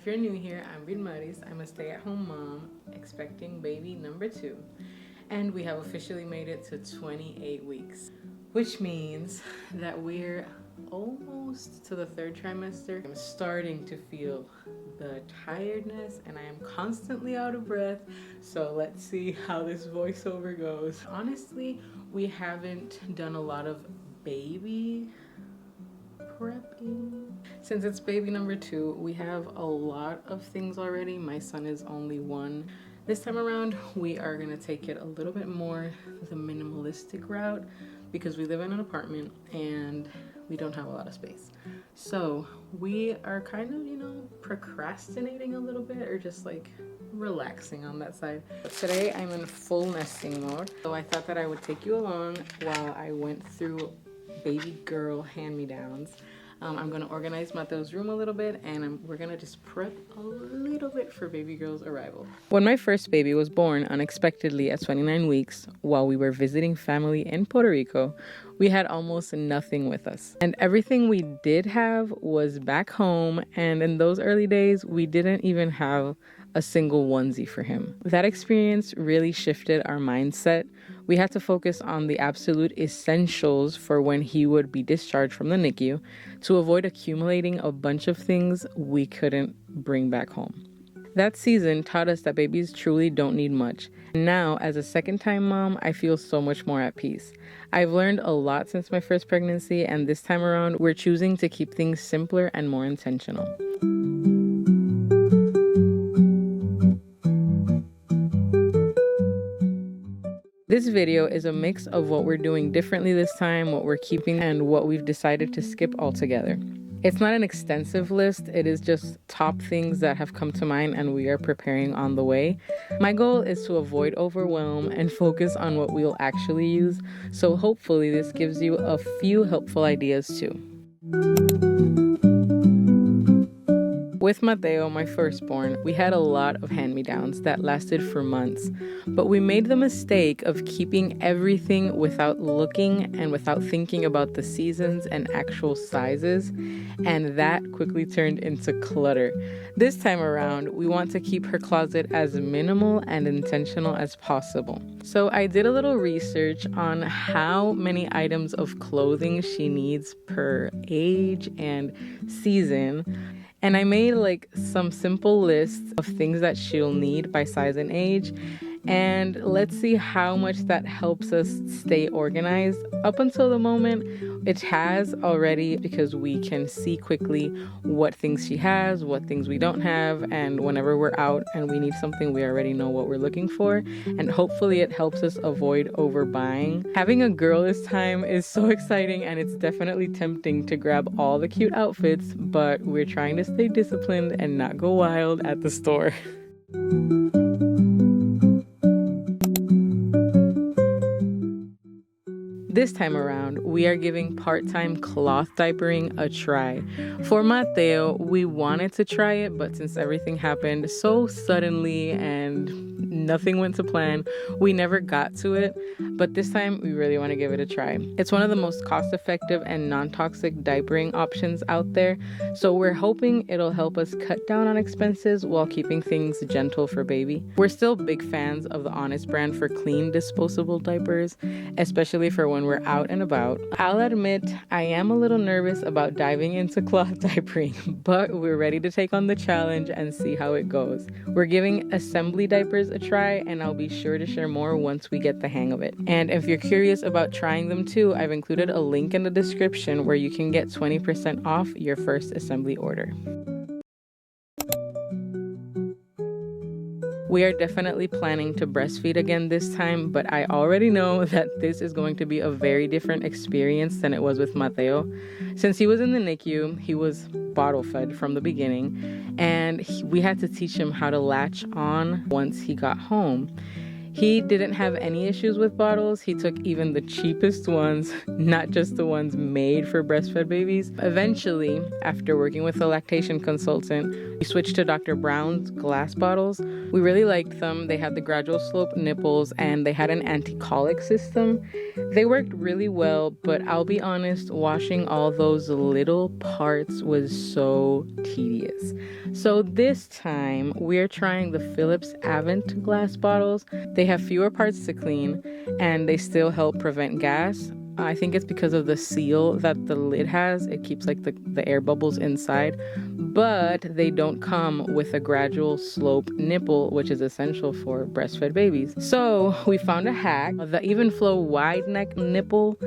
you're new here, I'm Vilmaris. I'm a stay-at-home mom expecting baby number 2. And we have officially made it to 28 weeks, which means that we're almost to the 3rd trimester. I'm starting to feel the tiredness and I am constantly out of breath. So let's see how this voiceover goes. Honestly, we haven't done a lot of baby prepping. Since it's baby number 2, we have a lot of things already. My son is only 1. This time around, we are gonna take it a little bit more the minimalistic route because we live in an apartment and we don't have a lot of space. So we are kind of, procrastinating a little bit or just like relaxing on that side. But today I'm in full nesting mode. So I thought that I would take you along while I went through baby girl hand-me-downs. I'm gonna organize Mateo's room a little bit and we're gonna just prep a little bit for baby girl's arrival. When my first baby was born unexpectedly at 29 weeks while we were visiting family in Puerto Rico, we had almost nothing with us. And everything we did have was back home, and in those early days, we didn't even have a single onesie for him. That experience really shifted our mindset. We had to focus on the absolute essentials for when he would be discharged from the NICU to avoid accumulating a bunch of things we couldn't bring back home. That season taught us that babies truly don't need much. Now, as a second-time mom, I feel so much more at peace. I've learned a lot since my first pregnancy, and this time around, we're choosing to keep things simpler and more intentional. This video is a mix of what we're doing differently this time, what we're keeping, and what we've decided to skip altogether. It's not an extensive list, it is just top things that have come to mind and we are preparing on the way. My goal is to avoid overwhelm and focus on what we'll actually use, so hopefully this gives you a few helpful ideas too. With Mateo, my firstborn, we had a lot of hand-me-downs that lasted for months, but we made the mistake of keeping everything without looking and without thinking about the seasons and actual sizes, and that quickly turned into clutter. This time around, we want to keep her closet as minimal and intentional as possible. So I did a little research on how many items of clothing she needs per age and season. And I made some simple lists of things that she'll need by size and age. And let's see how much that helps us stay organized. Up until the moment, it has already, because we can see quickly what things she has, what things we don't have, and whenever we're out and we need something, we already know what we're looking for. And hopefully it helps us avoid overbuying. Having a girl this time is so exciting, and it's definitely tempting to grab all the cute outfits, but we're trying to stay disciplined and not go wild at the store. This time around, we are giving part-time cloth diapering a try. For Mateo, we wanted to try it, but since everything happened so suddenly and nothing went to plan, we never got to it. But this time, we really want to give it a try. It's one of the most cost-effective and non-toxic diapering options out there, so we're hoping it'll help us cut down on expenses while keeping things gentle for baby. We're still big fans of the Honest brand for clean, disposable diapers, especially for when we're out and about. I'll admit, I am a little nervous about diving into cloth diapering, but we're ready to take on the challenge and see how it goes. We're giving Esembly diapers a try, and I'll be sure to share more once we get the hang of it. And if you're curious about trying them too, I've included a link in the description where you can get 20% off your first Esembly order. We are definitely planning to breastfeed again this time, but I already know that this is going to be a very different experience than it was with Mateo. Since he was in the NICU, he was bottle fed from the beginning, and we had to teach him how to latch on once he got home. He didn't have any issues with bottles. He took even the cheapest ones, not just the ones made for breastfed babies. Eventually, after working with a lactation consultant, we switched to Dr. Brown's glass bottles. We really liked them. They had the gradual slope nipples and they had an anti-colic system. They worked really well, but I'll be honest, washing all those little parts was so tedious. So this time, we're trying the Philips Avent glass bottles. They have fewer parts to clean and they still help prevent gas. I think it's because of the seal that the lid has. It keeps like the air bubbles inside, but they don't come with a gradual slope nipple, which is essential for breastfed babies. So we found a hack. The Evenflo wide neck nipple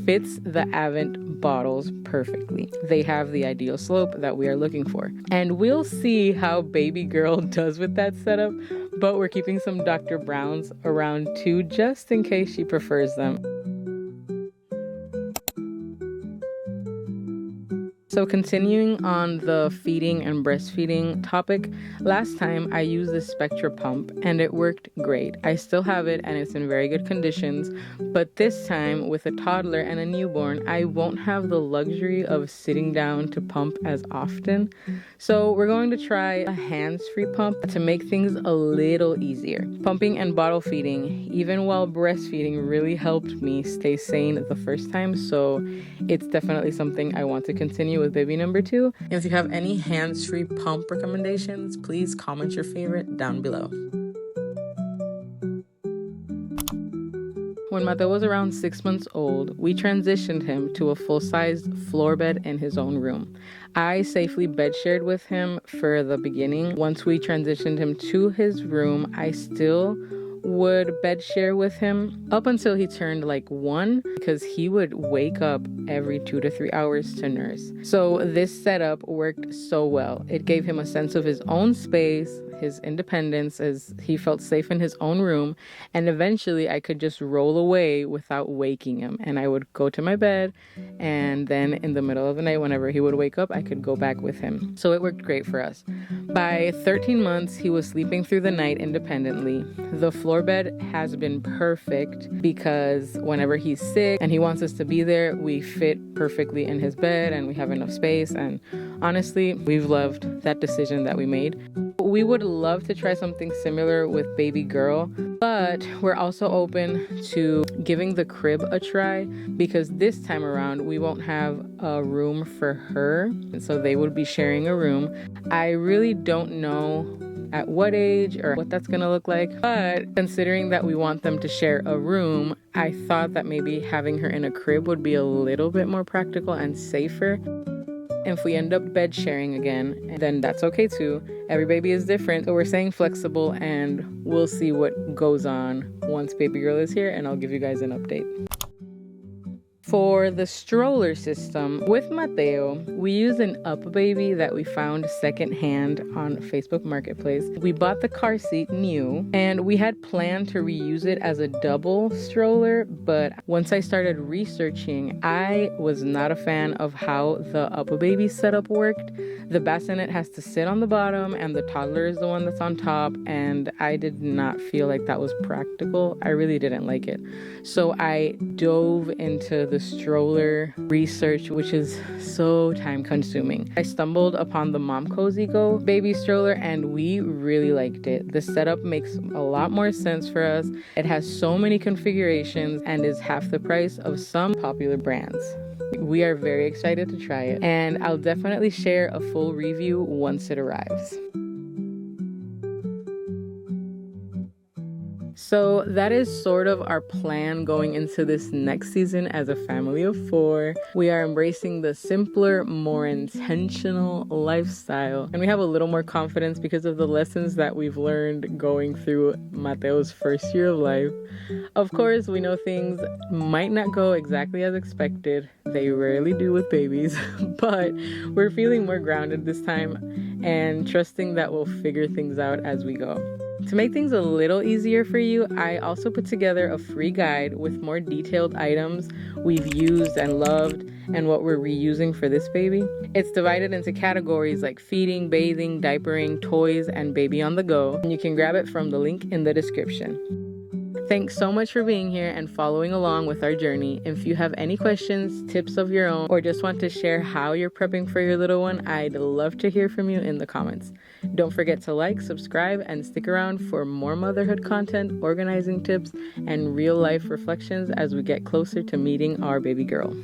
fits the Avent bottles perfectly. They have the ideal slope that we are looking for. And we'll see how baby girl does with that setup, but we're keeping some Dr. Browns around too, just in case she prefers them. So continuing on the feeding and breastfeeding topic, last time I used the Spectra pump and it worked great. I still have it and it's in very good conditions, but this time with a toddler and a newborn, I won't have the luxury of sitting down to pump as often. So we're going to try a hands-free pump to make things a little easier. Pumping and bottle feeding, even while breastfeeding, really helped me stay sane the first time, so it's definitely something I want to continue with baby number 2. If you have any hands-free pump recommendations, please comment your favorite down below. When Mateo was around 6 months old, we transitioned him to a full-sized floor bed in his own room. I safely bed shared with him for the beginning. Once we transitioned him to his room, I still would bed share with him up until he turned like 1, because he would wake up every 2 to 3 hours to nurse. So this setup worked so well. It gave him a sense of his own space, his independence, as he felt safe in his own room, and eventually I could just roll away without waking him, and I would go to my bed, and then in the middle of the night, whenever he would wake up, I could go back with him. So it worked great for us. By 13 months, he was sleeping through the night independently. The floor bed has been perfect because whenever he's sick and he wants us to be there, we fit perfectly in his bed and we have enough space, and honestly, we've loved that decision that we made. We would love to try something similar with baby girl, but we're also open to giving the crib a try because this time around we won't have a room for her, and so they would be sharing a room. I really don't know at what age or what that's gonna look like, but considering that we want them to share a room, I thought that maybe having her in a crib would be a little bit more practical and safer. If we end up bed sharing again, then that's okay too. Every baby is different, so we're staying flexible and we'll see what goes on once baby girl is here, and I'll give you guys an update. For the stroller system, with Mateo, we use an Up Baby that we found secondhand on Facebook Marketplace. We bought the car seat new, and we had planned to reuse it as a double stroller, but once I started researching, I was not a fan of how the Up Baby setup worked. The bassinet has to sit on the bottom, and the toddler is the one that's on top, and I did not feel like that was practical. I really didn't like it. So I dove into the stroller research, which is so time consuming. I stumbled upon the Momcozy Go baby stroller and we really liked it. The setup makes a lot more sense for us. It has so many configurations and is half the price of some popular brands. We are very excited to try it, and I'll definitely share a full review once it arrives. So that is sort of our plan going into this next season as a family of 4. We are embracing the simpler, more intentional lifestyle, and we have a little more confidence because of the lessons that we've learned going through Mateo's first year of life. Of course, we know things might not go exactly as expected. They rarely do with babies, but we're feeling more grounded this time and trusting that we'll figure things out as we go. To make things a little easier for you, I also put together a free guide with more detailed items we've used and loved and what we're reusing for this baby. It's divided into categories like feeding, bathing, diapering, toys, and baby on the go, and you can grab it from the link in the description. Thanks so much for being here and following along with our journey. If you have any questions, tips of your own, or just want to share how you're prepping for your little one, I'd love to hear from you in the comments. Don't forget to like, subscribe, and stick around for more motherhood content, organizing tips, and real life reflections as we get closer to meeting our baby girl.